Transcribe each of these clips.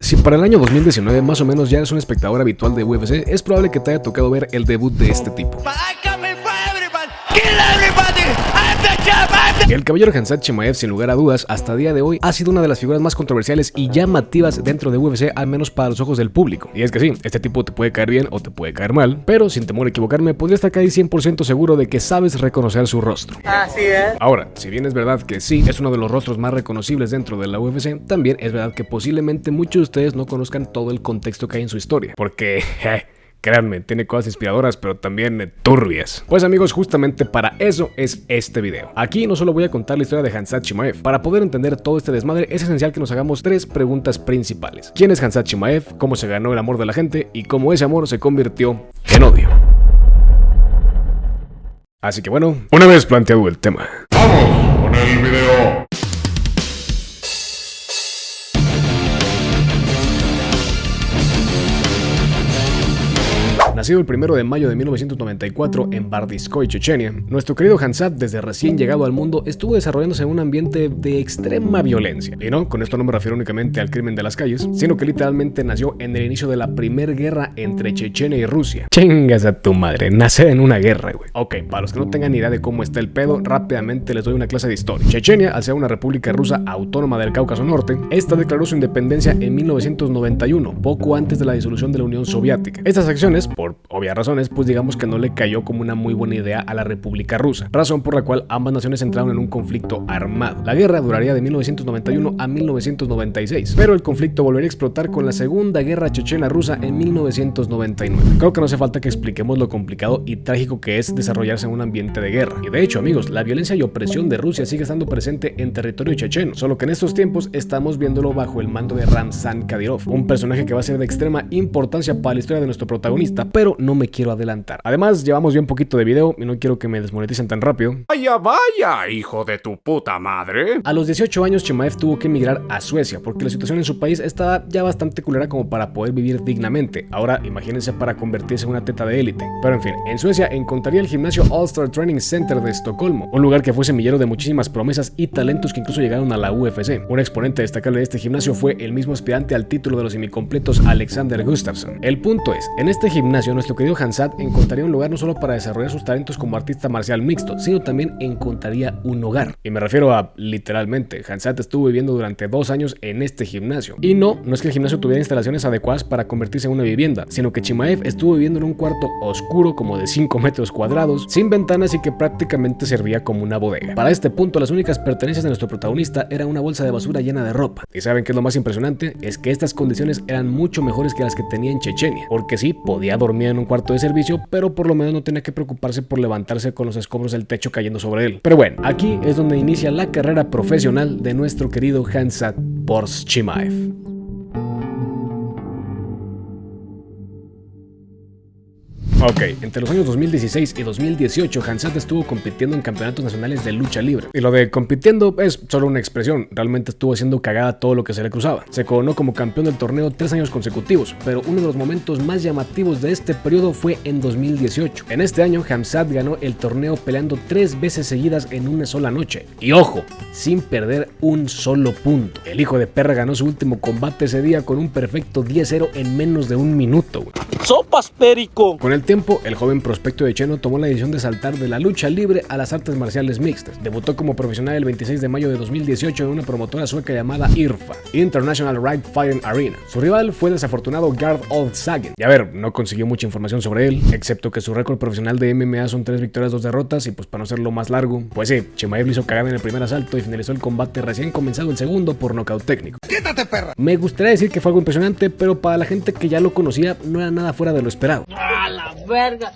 Si para el año 2019 más o menos ya eres un espectador habitual de UFC, es probable que te haya tocado ver el debut de este tipo. El caballero Khamzat Chimaev, sin lugar a dudas, hasta el día de hoy ha sido una de las figuras más controversiales y llamativas dentro de UFC, al menos para los ojos del público. Y es que sí, este tipo te puede caer bien o te puede caer mal, pero sin temor a equivocarme, podría estar casi 100% seguro de que sabes reconocer su rostro. Así es. Ahora, si bien es verdad que sí, es uno de los rostros más reconocibles dentro de la UFC, también es verdad que posiblemente muchos de ustedes no conozcan todo el contexto que hay en su historia, porque... créanme, tiene cosas inspiradoras, pero también turbias. Pues amigos, justamente para eso es este video. Aquí no solo voy a contar la historia de Khamzat Chimaev. Para poder entender todo este desmadre, es esencial que nos hagamos tres preguntas principales. ¿Quién es Khamzat Chimaev? ¿Cómo se ganó el amor de la gente? ¿Y cómo ese amor se convirtió en odio? Así que bueno, una vez planteado el tema, ¡vamos con el video! Nacido el 1 de mayo de 1994 en Bardiskoy, Chechenia, nuestro querido Khamzat, desde recién llegado al mundo, estuvo desarrollándose en un ambiente de extrema violencia. Y no, con esto no me refiero únicamente al crimen de las calles, sino que literalmente nació en el inicio de la primera guerra entre Chechenia y Rusia. Chingas a tu madre, nacer en una guerra, güey. Ok, para los que no tengan ni idea de cómo está el pedo, rápidamente les doy una clase de historia. Chechenia, al ser una república rusa autónoma del Cáucaso Norte, esta declaró su independencia en 1991, poco antes de la disolución de la Unión Soviética. Estas acciones, por obvias razones, pues digamos que no le cayó como una muy buena idea a la República Rusa, razón por la cual ambas naciones entraron en un conflicto armado. La guerra duraría de 1991 a 1996, pero el conflicto volvería a explotar con la Segunda Guerra Chechena Rusa en 1999. Creo que no hace falta que expliquemos lo complicado y trágico que es desarrollarse en un ambiente de guerra. Y de hecho, amigos, la violencia y opresión de Rusia sigue estando presente en territorio checheno, solo que en estos tiempos estamos viéndolo bajo el mando de Ramzan Kadyrov, un personaje que va a ser de extrema importancia para la historia de nuestro protagonista, pero no me quiero adelantar. Además, llevamos ya un poquito de video y no quiero que me desmoneticen tan rápido. ¡Vaya, vaya, hijo de tu puta madre! A los 18 años, Chimaev tuvo que emigrar a Suecia porque la situación en su país estaba ya bastante culera como para poder vivir dignamente. Ahora, imagínense para convertirse en una teta de élite. Pero en fin, en Suecia encontraría el gimnasio All Star Training Center de Estocolmo, un lugar que fue semillero de muchísimas promesas y talentos que incluso llegaron a la UFC. Un exponente destacable de este gimnasio fue el mismo aspirante al título de los semicompletos Alexander Gustafsson. El punto es, en este gimnasio nuestro querido Khamzat encontraría un lugar no solo para desarrollar sus talentos como artista marcial mixto, sino también encontraría un hogar. Y me refiero a literalmente, Khamzat estuvo viviendo durante 2 años en este gimnasio. Y no es que el gimnasio tuviera instalaciones adecuadas para convertirse en una vivienda, sino que Chimaev estuvo viviendo en un cuarto oscuro como de 5 metros cuadrados, sin ventanas y que prácticamente servía como una bodega. Para este punto, las únicas pertenencias de nuestro protagonista era una bolsa de basura llena de ropa. ¿Y saben qué es lo más impresionante? Es que estas condiciones eran mucho mejores que las que tenía en Chechenia, porque sí, podía dormir en un cuarto de servicio, pero por lo menos no tenía que preocuparse por levantarse con los escombros del techo cayendo sobre él. Pero bueno, aquí es donde inicia la carrera profesional de nuestro querido Khamzat Boris Chimaev. Ok, entre los años 2016 y 2018, Khamzat estuvo compitiendo en campeonatos nacionales de lucha libre. Y lo de compitiendo es solo una expresión, realmente estuvo haciendo cagada todo lo que se le cruzaba. Se coronó como campeón del torneo 3 años consecutivos, pero uno de los momentos más llamativos de este periodo fue en 2018. En este año, Khamzat ganó el torneo peleando 3 veces seguidas en una sola noche. Y ojo, sin perder un solo punto. El hijo de perra ganó su último combate ese día con un perfecto 10-0 en menos de un minuto. ¡Sopas, perico! Con el tiempo, el joven prospecto de cheno tomó la decisión de saltar de la lucha libre a las artes marciales mixtas. Debutó como profesional el 26 de mayo de 2018 en una promotora sueca llamada IRFA, International Right Fighting Arena. Su rival fue el desafortunado Garth Oldsagen. Y a ver, no consiguió mucha información sobre él, excepto que su récord profesional de MMA son 3 victorias, 2 derrotas, y pues para no hacerlo más largo, pues sí, Chimaev lo hizo cagar en el primer asalto y finalizó el combate recién comenzado el segundo por nocaut técnico. ¡Quítate, perra! Me gustaría decir que fue algo impresionante, pero para la gente que ya lo conocía, no era nada fuera de lo esperado. ¡A la verga!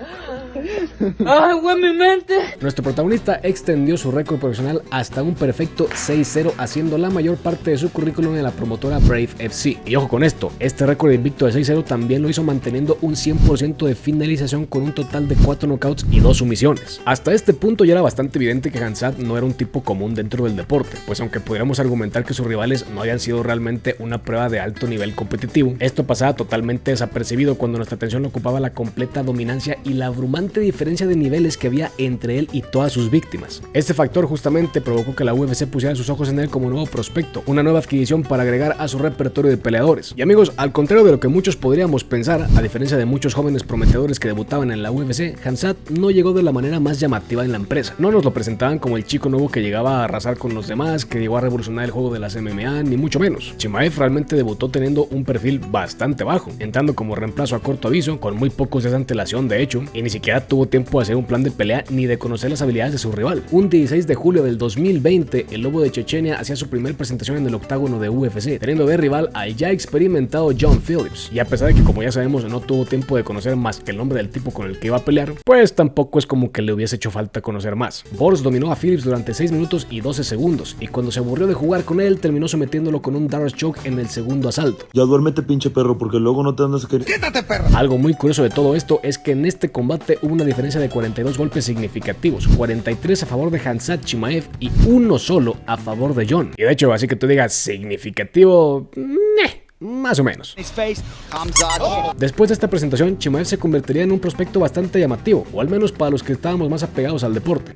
¡Ay, güey, mi mente! Nuestro protagonista extendió su récord profesional hasta un perfecto 6-0, haciendo la mayor parte de su currículum en la promotora Brave FC. Y ojo con esto, este récord invicto de 6-0 también lo hizo manteniendo un 100% de finalización con un total de 4 knockouts y 2 sumisiones. Hasta este punto ya era bastante evidente que Khamzat no era un tipo común dentro del deporte, pues aunque pudiéramos argumentar que sus rivales no hayan sido realmente una prueba de alto nivel competitivo, esto pasaba totalmente desapercibido cuando nuestra atención lo ocupaba la completa dominancia y la abrumante impresionante diferencia de niveles que había entre él y todas sus víctimas. Este factor justamente provocó que la UFC pusiera sus ojos en él como nuevo prospecto, una nueva adquisición para agregar a su repertorio de peleadores. Y amigos, al contrario de lo que muchos podríamos pensar, a diferencia de muchos jóvenes prometedores que debutaban en la UFC, Khamzat no llegó de la manera más llamativa en la empresa. No nos lo presentaban como el chico nuevo que llegaba a arrasar con los demás, que llegó a revolucionar el juego de las MMA, ni mucho menos. Chimaev realmente debutó teniendo un perfil bastante bajo, entrando como reemplazo a corto aviso, con muy pocos días de antelación de hecho, y ni siquiera tuvo tiempo de hacer un plan de pelea ni de conocer las habilidades de su rival. Un 16 de julio del 2020, el Lobo de Chechenia hacía su primera presentación en el octágono de UFC, teniendo de rival al ya experimentado John Phillips, y a pesar de que, como ya sabemos, no tuvo tiempo de conocer más que el nombre del tipo con el que iba a pelear, pues tampoco es como que le hubiese hecho falta conocer más. Bors dominó a Phillips durante 6 minutos y 12 segundos, y cuando se aburrió de jugar con él, terminó sometiéndolo con un Darras Choke en el segundo asalto. Ya duérmete, pinche perro, porque luego no te andas a querer. ¡Quítate, perro! Algo muy curioso de todo esto es que en este combate hubo una diferencia de 42 golpes significativos, 43 a favor de Khamzat Chimaev y uno solo a favor de John. Y de hecho, así que tú digas significativo, más o menos. Después de esta presentación, Chimaev se convertiría en un prospecto bastante llamativo, o al menos para los que estábamos más apegados al deporte.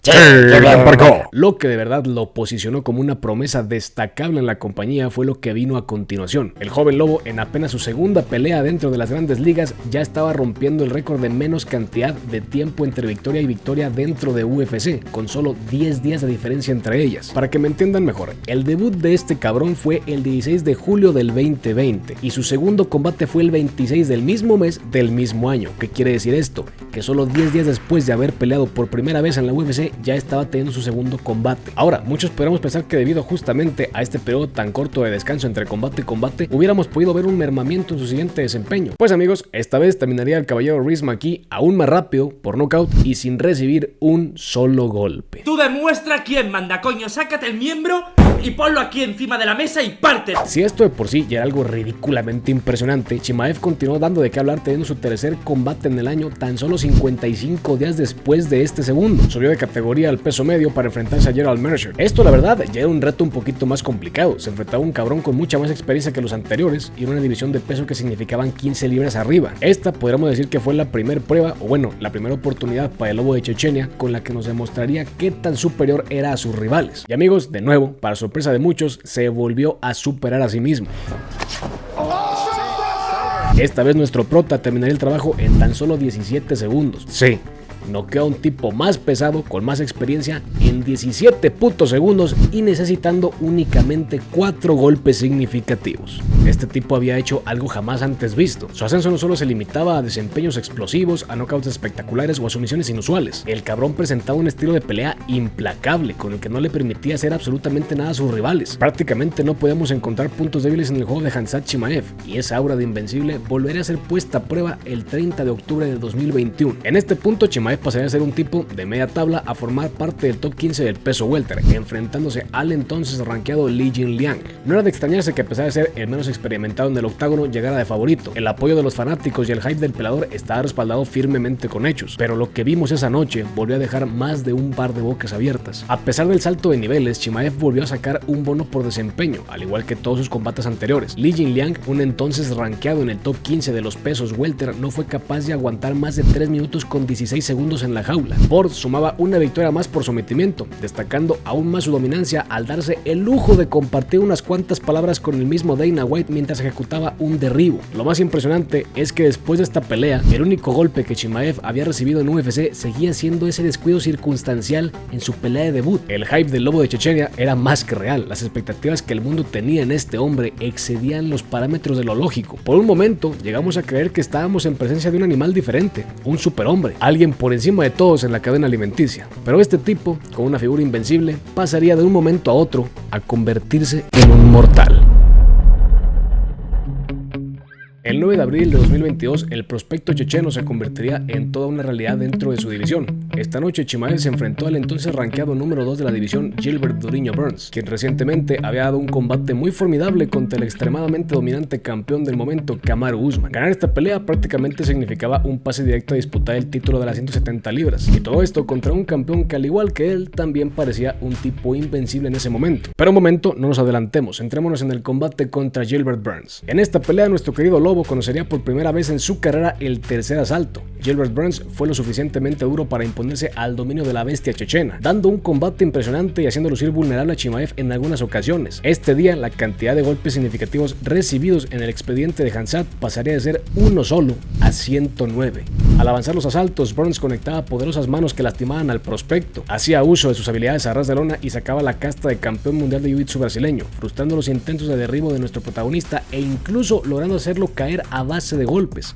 Lo que de verdad lo posicionó como una promesa destacable en la compañía fue lo que vino a continuación. El joven Lobo, en apenas su segunda pelea dentro de las grandes ligas, ya estaba rompiendo el récord de menos cantidad de tiempo entre victoria y victoria dentro de UFC, con solo 10 días de diferencia entre ellas. Para que me entiendan mejor, el debut de este cabrón fue el 16 de julio del 2020 y su segundo combate fue el 26 del mismo mes del mismo año. ¿Qué quiere decir esto? Que solo 10 días después de haber peleado por primera vez en la UFC ya estaba teniendo su segundo combate. Ahora, muchos podríamos pensar que debido justamente a este periodo tan corto de descanso entre combate y combate, hubiéramos podido ver un mermamiento en su siguiente desempeño. Pues amigos, esta vez terminaría el caballero Rhys McKee aún más rápido, por nocaut y sin recibir un solo golpe. Tú demuestra quién manda, coño, sácate el miembro y ponlo aquí encima de la mesa y parte. Si esto de por sí ya era algo ridículamente impresionante, Chimaev continuó dando de qué hablar teniendo su tercer combate en el año tan solo 55 días después de este segundo. Subió de categoría al peso medio para enfrentarse a Gerald Mersher. Esto la verdad ya era un reto un poquito más complicado, se enfrentaba a un cabrón con mucha más experiencia que los anteriores y una división de peso que significaban 15 libras arriba. Esta podríamos decir que fue la primera prueba, o bueno, la primera oportunidad para el Lobo de Chechenia con la que nos demostraría qué tan superior era a sus rivales. Y amigos, de nuevo, para sorpresa de muchos, se volvió a superar a sí mismo. Esta vez nuestro prota terminaría el trabajo en tan solo 17 segundos. Sí, noqueó a un tipo más pesado, con más experiencia, en 17 putos segundos y necesitando únicamente 4 golpes significativos. Este tipo había hecho algo jamás antes visto. Su ascenso no solo se limitaba a desempeños explosivos, a knockouts espectaculares o a sumisiones inusuales. El cabrón presentaba un estilo de pelea implacable, con el que no le permitía hacer absolutamente nada a sus rivales. Prácticamente no podemos encontrar puntos débiles en el juego de Khamzat Chimaev, y esa aura de invencible volvería a ser puesta a prueba el 30 de octubre de 2021. En este punto, Chimaev pasaría a ser un tipo de media tabla a formar parte del top 15 del peso welter, enfrentándose al entonces rankeado Li Jingliang. No era de extrañarse que, a pesar de ser el menos experimentado en el octágono, llegara de favorito. El apoyo de los fanáticos y el hype del peleador estaba respaldado firmemente con hechos, pero lo que vimos esa noche volvió a dejar más de un par de bocas abiertas. A pesar del salto de niveles, Chimaev volvió a sacar un bono por desempeño, al igual que todos sus combates anteriores. Li Jingliang, un entonces rankeado en el top 15 de los pesos welter, no fue capaz de aguantar más de 3 minutos con 16 segundos en la jaula. Bors sumaba una victoria más por sometimiento, destacando aún más su dominancia al darse el lujo de compartir unas cuantas palabras con el mismo Dana White mientras ejecutaba un derribo. Lo más impresionante es que después de esta pelea, el único golpe que Chimaev había recibido en UFC seguía siendo ese descuido circunstancial en su pelea de debut. El hype del Lobo de Chechenia era más que real. Las expectativas que el mundo tenía en este hombre excedían los parámetros de lo lógico. Por un momento llegamos a creer que estábamos en presencia de un animal diferente, un superhombre, alguien por encima de todos en la cadena alimenticia. Pero este tipo, con una figura invencible, pasaría de un momento a otro a convertirse en un mortal. El 9 de abril de 2022, el prospecto checheno se convertiría en toda una realidad dentro de su división. esta noche Chimaev se enfrentó al entonces rankeado número 2 de la división Gilbert Durinho Burns, quien recientemente había dado un combate muy formidable contra el extremadamente dominante campeón del momento, Kamaru Usman. Ganar esta pelea prácticamente significaba un pase directo a disputar el título de las 170 libras, y todo esto contra un campeón que al igual que él también parecía un tipo invencible en ese momento. Pero un momento, no nos adelantemos, centrémonos en el combate contra Gilbert Burns. En esta pelea nuestro querido Lobo conocería por primera vez en su carrera el tercer asalto. Gilbert Burns fue lo suficientemente duro para imponerse al dominio de la bestia chechena, dando un combate impresionante y haciendo lucir vulnerable a Chimaev en algunas ocasiones. Este día, la cantidad de golpes significativos recibidos en el expediente de Khamzat pasaría de ser uno solo a 109. Al avanzar los asaltos, Burns conectaba poderosas manos que lastimaban al prospecto, hacía uso de sus habilidades a ras de lona y sacaba la casta de campeón mundial de jiu-jitsu brasileño, frustrando los intentos de derribo de nuestro protagonista e incluso logrando hacerlo caer a base de golpes.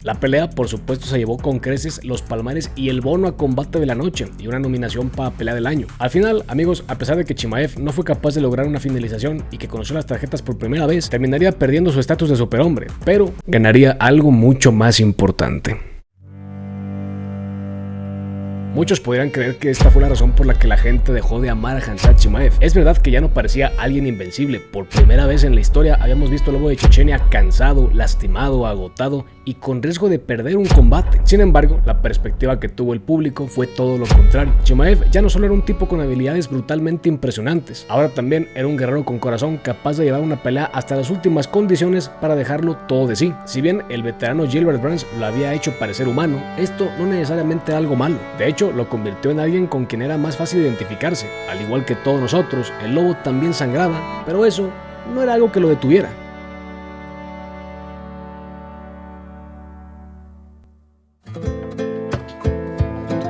La pelea, por supuesto, se llevó con creces los palmares y el bono a combate de la noche y una nominación para pelea del año. Al final, amigos, a pesar de que Chimaev no fue capaz de lograr una finalización y que conoció las tarjetas por primera vez, terminaría perdiendo su estatus de superhombre, pero ganaría algo mucho más importante. Muchos podrían creer que esta fue la razón por la que la gente dejó de amar a Khamzat Chimaev. Es verdad que ya no parecía alguien invencible. Por primera vez en la historia habíamos visto al Lobo de Chechenia cansado, lastimado, agotado y con riesgo de perder un combate. Sin embargo, la perspectiva que tuvo el público fue todo lo contrario. Chimaev ya no solo era un tipo con habilidades brutalmente impresionantes, ahora también era un guerrero con corazón capaz de llevar una pelea hasta las últimas condiciones para dejarlo todo de sí. Si bien el veterano Gilbert Burns lo había hecho parecer humano, esto no necesariamente era algo malo. De hecho, lo convirtió en alguien con quien era más fácil identificarse. Al igual que todos nosotros, el Lobo también sangraba, pero eso no era algo que lo detuviera.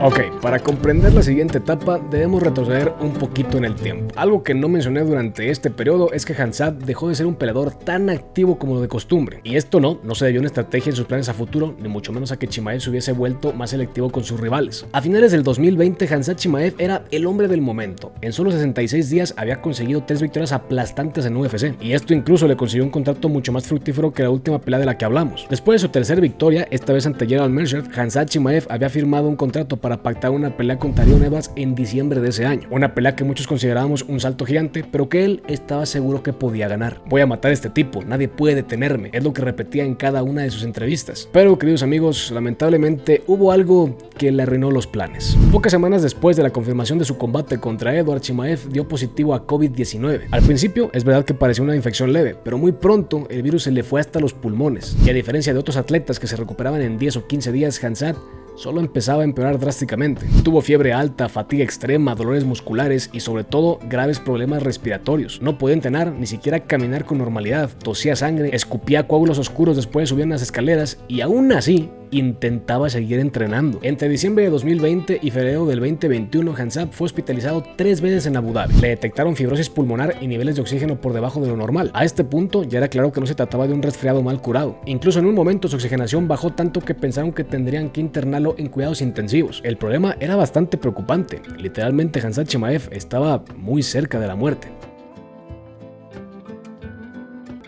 Ok, para comprender la siguiente etapa debemos retroceder un poquito en el tiempo. Algo que no mencioné durante este periodo es que Khamzat dejó de ser un peleador tan activo como de costumbre. Y esto no se debió a una estrategia en sus planes a futuro, ni mucho menos a que Chimaev se hubiese vuelto más selectivo con sus rivales. A finales del 2020, Khamzat Chimaev era el hombre del momento. En solo 66 días había conseguido 3 victorias aplastantes en UFC, y esto incluso le consiguió un contrato mucho más fructífero que la última pelea de la que hablamos. Después de su tercera victoria, esta vez ante Gerald Meerschaert, Khamzat Chimaev había firmado un contrato para pactar una pelea con Tyron Evans en diciembre de ese año. Una pelea que muchos considerábamos un salto gigante, pero que él estaba seguro que podía ganar. Voy a matar a este tipo, nadie puede detenerme, es lo que repetía en cada una de sus entrevistas. Pero, queridos amigos, lamentablemente hubo algo que le arruinó los planes. Pocas semanas después de la confirmación de su combate contra Edward, Chimaev dio positivo a COVID-19. Al principio es verdad que parecía una infección leve, pero muy pronto el virus se le fue hasta los pulmones. Y a diferencia de otros atletas que se recuperaban en 10 o 15 días, Khamzat solo empezaba a empeorar drásticamente. Tuvo fiebre alta, fatiga extrema, dolores musculares y sobre todo graves problemas respiratorios. No podía entrenar, ni siquiera caminar con normalidad, tosía sangre, escupía coágulos oscuros después de subir unas escaleras y aún así intentaba seguir entrenando. Entre diciembre de 2020 y febrero del 2021, Khamzat fue hospitalizado 3 veces en Abu Dhabi. Le detectaron fibrosis pulmonar y niveles de oxígeno por debajo de lo normal. A este punto ya era claro que no se trataba de un resfriado mal curado. Incluso en un momento su oxigenación bajó tanto que pensaron que tendrían que internarlo en cuidados intensivos. El problema era bastante preocupante. Literalmente Khamzat Chimaev estaba muy cerca de la muerte.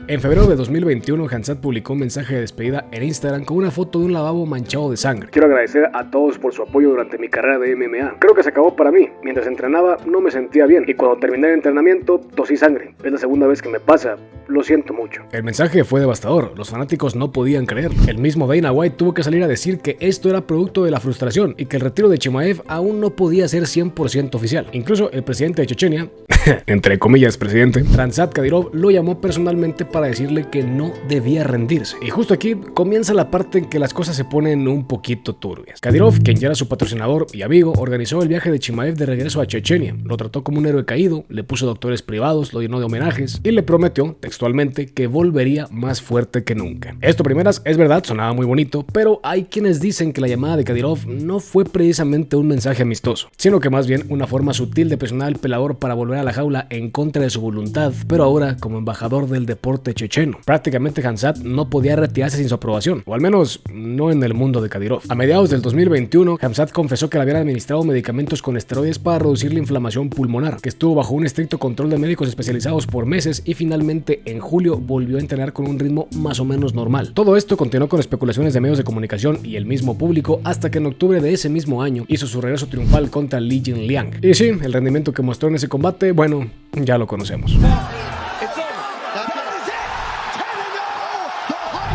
En febrero de 2021, Khamzat publicó un mensaje de despedida en Instagram con una foto de un lavabo manchado de sangre. Quiero agradecer a todos por su apoyo durante mi carrera de MMA. Creo que se acabó para mí. Mientras entrenaba no me sentía bien y cuando terminé el entrenamiento tosí sangre. Es la segunda vez que me pasa. Lo siento mucho. El mensaje fue devastador. Los fanáticos no podían creerlo. El mismo Dana White tuvo que salir a decir que esto era producto de la frustración y que el retiro de Chimaev aún no podía ser 100% oficial. Incluso el presidente de Chechenia, entre comillas presidente, Khamzat Kadyrov, lo llamó personalmente para decirle que no debía rendirse. Y justo aquí comienza la parte en que las cosas se ponen un poquito turbias. Kadyrov, quien ya era su patrocinador y amigo, organizó el viaje de Chimaev de regreso a Chechenia. Lo trató como un héroe caído, le puso doctores privados, lo llenó de homenajes y le prometió textualmente que volvería más fuerte que nunca. Esto primeras es verdad, sonaba muy bonito, pero hay quienes dicen que la llamada de Kadyrov no fue precisamente un mensaje amistoso, sino que más bien una forma sutil de presionar al peleador para volver a la jaula en contra de su voluntad, pero ahora como embajador del deporte checheno. Prácticamente Khamzat no podía retirarse sin su aprobación, o al menos no en el mundo de Kadyrov. A mediados del 2021, Khamzat confesó que le habían administrado medicamentos con esteroides para reducir la inflamación pulmonar, que estuvo bajo un estricto control de médicos especializados por meses y finalmente en julio volvió a entrenar con un ritmo más o menos normal. Todo esto continuó con especulaciones de medios de comunicación y el mismo público hasta que en octubre de ese mismo año hizo su regreso triunfal contra Li Jinliang. Y sí, el rendimiento que mostró en ese combate, bueno, ya lo conocemos.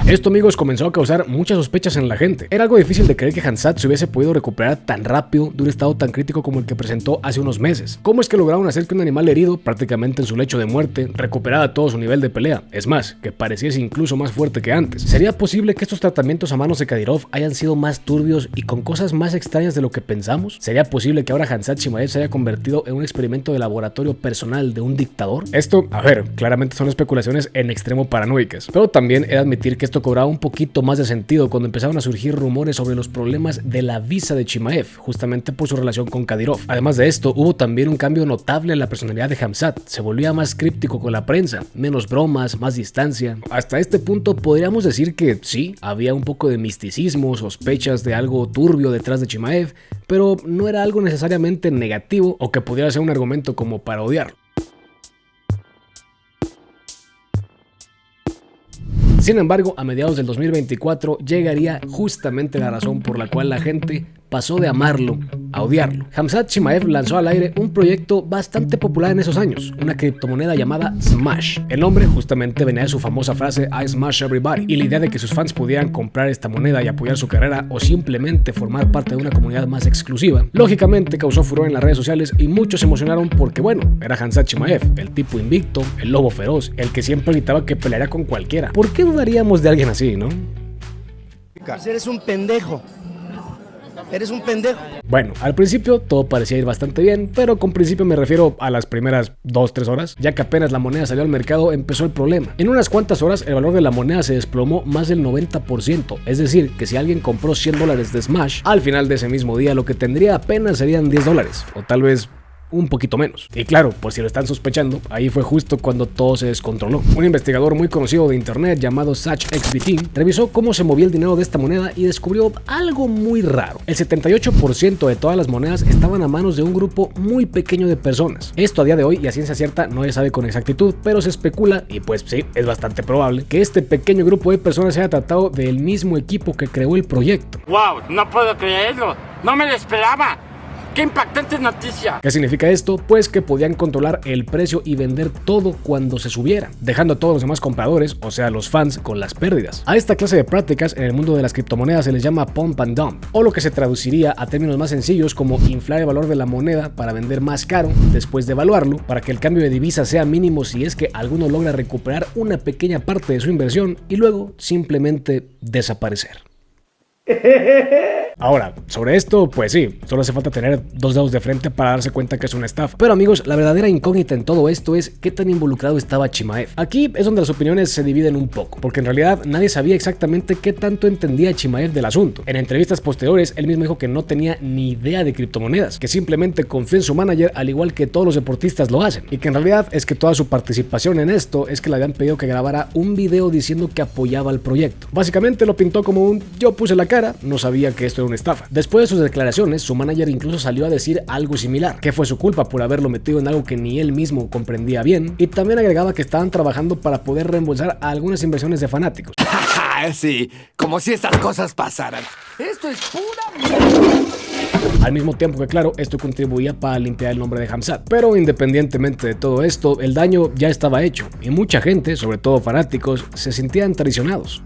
Esto, amigos, comenzó a causar muchas sospechas en la gente. Era algo difícil de creer que Khamzat se hubiese podido recuperar tan rápido de un estado tan crítico como el que presentó hace unos meses. ¿Cómo es que lograron hacer que un animal herido, prácticamente en su lecho de muerte, recuperara todo su nivel de pelea? Es más, que pareciese incluso más fuerte que antes. ¿Sería posible que estos tratamientos a manos de Kadyrov hayan sido más turbios y con cosas más extrañas de lo que pensamos? ¿Sería posible que ahora Khamzat Chimaev se haya convertido en un experimento de laboratorio personal de un dictador? Esto, a ver, claramente son especulaciones en extremo paranoicas, pero también he de admitir que esto cobraba un poquito más de sentido cuando empezaron a surgir rumores sobre los problemas de la visa de Chimaev, justamente por su relación con Kadyrov. Además de esto, hubo también un cambio notable en la personalidad de Khamzat. Se volvía más críptico con la prensa, menos bromas, más distancia. Hasta este punto podríamos decir que sí, había un poco de misticismo, sospechas de algo turbio detrás de Chimaev, pero no era algo necesariamente negativo o que pudiera ser un argumento como para odiarlo. Sin embargo, a mediados del 2024 llegaría justamente la razón por la cual la gente pasó de amarlo a odiarlo. Khamzat Chimaev lanzó al aire un proyecto bastante popular en esos años, una criptomoneda llamada Smash. El nombre justamente venía de su famosa frase I smash everybody, y la idea de que sus fans pudieran comprar esta moneda y apoyar su carrera o simplemente formar parte de una comunidad más exclusiva, lógicamente causó furor en las redes sociales y muchos se emocionaron porque, bueno, era Khamzat Chimaev, el tipo invicto, el lobo feroz, el que siempre gritaba que pelearía con cualquiera. ¿Por qué dudaríamos de alguien así, no? Pues eres un pendejo. Eres un pendejo. Bueno, al principio todo parecía ir bastante bien, pero con principio me refiero a las primeras 2-3 horas, ya que apenas la moneda salió al mercado empezó el problema. En unas cuantas horas el valor de la moneda se desplomó más del 90%, es decir, que si alguien compró $100 de Smash, al final de ese mismo día lo que tendría apenas serían $10, o tal vez un poquito menos. Y claro, por si lo están sospechando, ahí fue justo cuando todo se descontroló. Un investigador muy conocido de internet llamado SachXBT revisó cómo se movía el dinero de esta moneda y descubrió algo muy raro. El 78% de todas las monedas estaban a manos de un grupo muy pequeño de personas. Esto a día de hoy y a ciencia cierta no se sabe con exactitud, pero se especula, y pues sí, es bastante probable, que este pequeño grupo de personas se haya tratado del mismo equipo que creó el proyecto. ¡Wow! No puedo creerlo. No me lo esperaba. ¡Qué impactante noticia! ¿Qué significa esto? Pues que podían controlar el precio y vender todo cuando se subiera, dejando a todos los demás compradores, o sea los fans, con las pérdidas. A esta clase de prácticas en el mundo de las criptomonedas se les llama pump and dump, o lo que se traduciría a términos más sencillos como inflar el valor de la moneda para vender más caro después de evaluarlo, para que el cambio de divisa sea mínimo si es que alguno logra recuperar una pequeña parte de su inversión y luego simplemente desaparecer. Ahora, sobre esto, pues sí, solo hace falta tener 2 dedos de frente para darse cuenta que es una estafa. Pero amigos, la verdadera incógnita en todo esto es qué tan involucrado estaba Chimaev. Aquí es donde las opiniones se dividen un poco, porque en realidad nadie sabía exactamente qué tanto entendía Chimaev del asunto. En entrevistas posteriores, él mismo dijo que no tenía ni idea de criptomonedas, que simplemente confió en su manager al igual que todos los deportistas lo hacen, y que en realidad es que toda su participación en esto es que le habían pedido que grabara un video diciendo que apoyaba el proyecto. Básicamente lo pintó como un yo puse la cara, no sabía que esto era una estafa. Después de sus declaraciones, su manager incluso salió a decir algo similar, que fue su culpa por haberlo metido en algo que ni él mismo comprendía bien, y también agregaba que estaban trabajando para poder reembolsar a algunas inversiones de fanáticos. Sí, como si estas cosas pasaran. Esto es pura mierda. Al mismo tiempo que claro, esto contribuía para limpiar el nombre de Khamzat. Pero independientemente de todo esto, el daño ya estaba hecho, y mucha gente, sobre todo fanáticos, se sentían traicionados.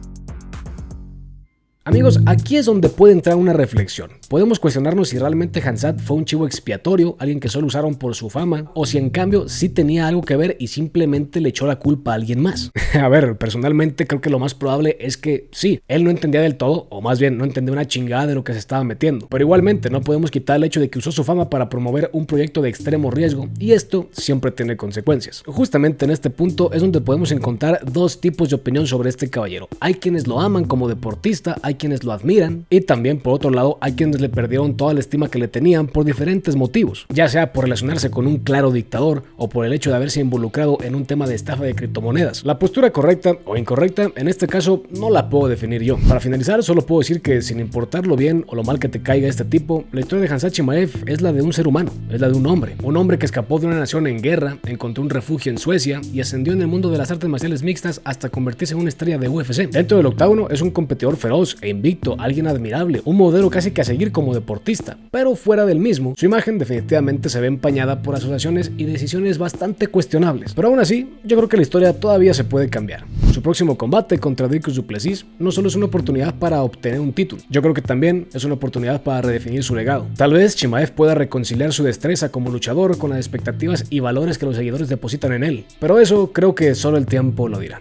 Amigos, aquí es donde puede entrar una reflexión. Podemos cuestionarnos si realmente Khamzat fue un chivo expiatorio, alguien que solo usaron por su fama, o si en cambio sí tenía algo que ver y simplemente le echó la culpa a alguien más. A ver, personalmente creo que lo más probable es que sí, él no entendía del todo, o más bien no entendía una chingada de lo que se estaba metiendo. Pero igualmente no podemos quitar el hecho de que usó su fama para promover un proyecto de extremo riesgo, y esto siempre tiene consecuencias. Justamente en este punto es donde podemos encontrar 2 tipos de opinión sobre este caballero. Hay quienes lo aman como deportista, hay hay quienes lo admiran y también por otro lado hay quienes le perdieron toda la estima que le tenían por diferentes motivos, ya sea por relacionarse con un claro dictador o por el hecho de haberse involucrado en un tema de estafa de criptomonedas. La postura correcta o incorrecta en este caso no la puedo definir yo. Para finalizar solo puedo decir que sin importar lo bien o lo mal que te caiga este tipo, la historia de Khamzat Chimaev es la de un ser humano, es la de un hombre que escapó de una nación en guerra, encontró un refugio en Suecia y ascendió en el mundo de las artes marciales mixtas hasta convertirse en una estrella de UFC. Dentro del octágono es un competidor feroz e invicto, alguien admirable, un modelo casi que a seguir como deportista, pero fuera del mismo, su imagen definitivamente se ve empañada por asociaciones y decisiones bastante cuestionables. Pero aún así, yo creo que la historia todavía se puede cambiar. Su próximo combate contra Dricus du Plessis no solo es una oportunidad para obtener un título, yo creo que también es una oportunidad para redefinir su legado. Tal vez Chimaev pueda reconciliar su destreza como luchador con las expectativas y valores que los seguidores depositan en él, pero eso creo que solo el tiempo lo dirá.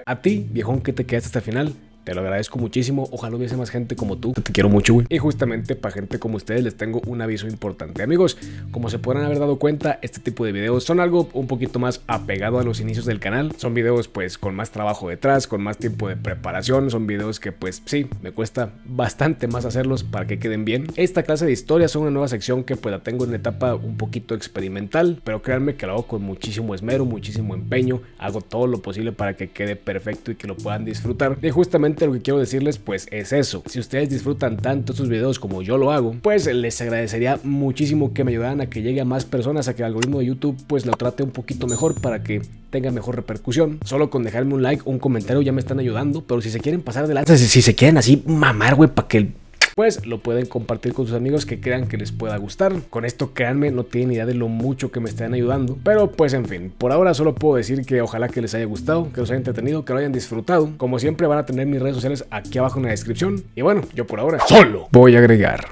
A ti, viejón, que te quedaste hasta el final, te lo agradezco muchísimo, ojalá hubiese más gente como tú, te quiero mucho, güey. Y justamente para gente como ustedes les tengo un aviso importante. Amigos, como se podrán haber dado cuenta, este tipo de videos son algo un poquito más apegado a los inicios del canal. Son videos pues con más trabajo detrás, con más tiempo de preparación, son videos que pues sí, me cuesta bastante más hacerlos para que queden bien. Esta clase de historias son una nueva sección que pues la tengo en una etapa un poquito experimental, pero créanme que lo hago con muchísimo esmero, muchísimo empeño, hago todo lo posible para que quede perfecto y que lo puedan disfrutar. Y justamente lo que quiero decirles pues es eso: si ustedes disfrutan tanto estos videos como yo lo hago, pues les agradecería muchísimo que me ayudaran a que llegue a más personas, a que el algoritmo de YouTube pues lo trate un poquito mejor para que tenga mejor repercusión. Solo con dejarme un like o un comentario ya me están ayudando, pero si se quieren pasar de lanza, si se quieren así mamar, güey, para que pues lo pueden compartir con sus amigos que crean que les pueda gustar. Con esto, créanme, no tienen idea de lo mucho que me están ayudando. Pero pues en fin, por ahora solo puedo decir que ojalá que les haya gustado, que los haya entretenido, que lo hayan disfrutado. Como siempre van a tener mis redes sociales aquí abajo en la descripción. Y bueno, yo por ahora solo voy a agregar